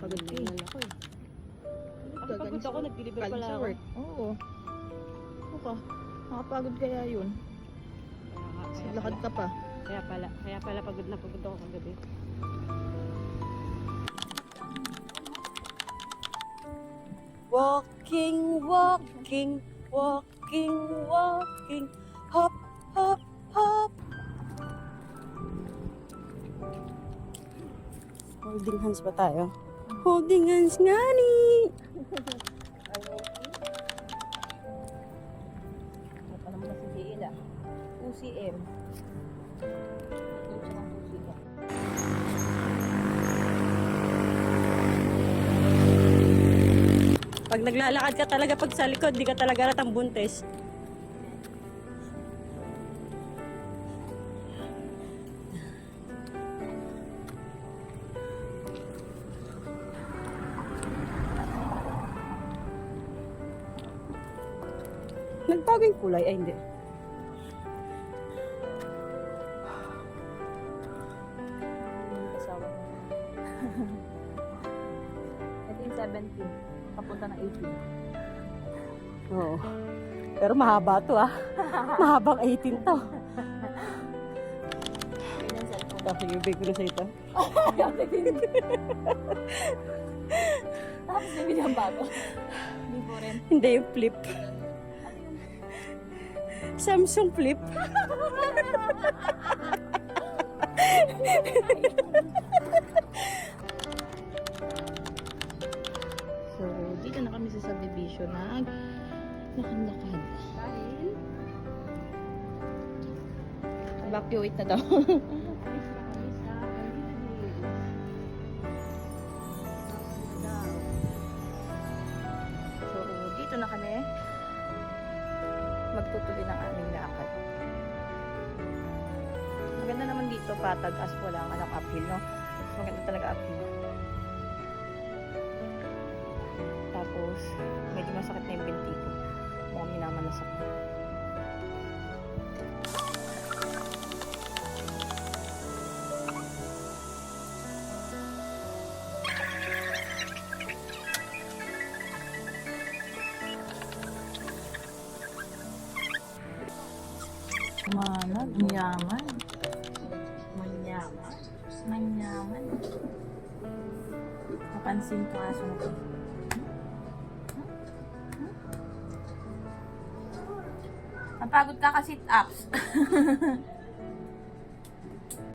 Pagod ka eh. Ako eh. Pagod ako, nag-deliver pala ako. Oo. Buka. Nakapagod kaya yun. Lakad ka pa. Kaya pala pagod na pagod ako kagabi. Walking, walking, walking, walking, hop, hop, hop. Holding hands ba tayo? Holding hands nga ni. Ano naman na si Jiela? UCM. Pag naglalakad ka talaga pag sa likod, di ka talaga ratang buntis. Nagbago yung kulay? Ay, hindi. Asawa. Ito yung 17. Papunta ng 18. Oo. Pero mahaba to ah. Mahabang 18 to. Yun yung cellphone. Tapos yung big ko na sa ito. Tapos nabili ang bago. Hindi po rin. Hindi yung flip. Samsung flip. So, dito na kami sa subdivision na lakad-lakad. Dahil? Evacuate na daw. So, dito na kami magtutuloy ng aming lakad. Maganda naman dito, patag as wala ang anak uphill, no? So, maganda talaga uphill. Tapos, medyo masakit na yung binti ko. Mukhang minamanasak ko. Manag, manyaman. Manyaman. Manyaman. Napansin ko aso na ito. Napagod ka ka sit-ups.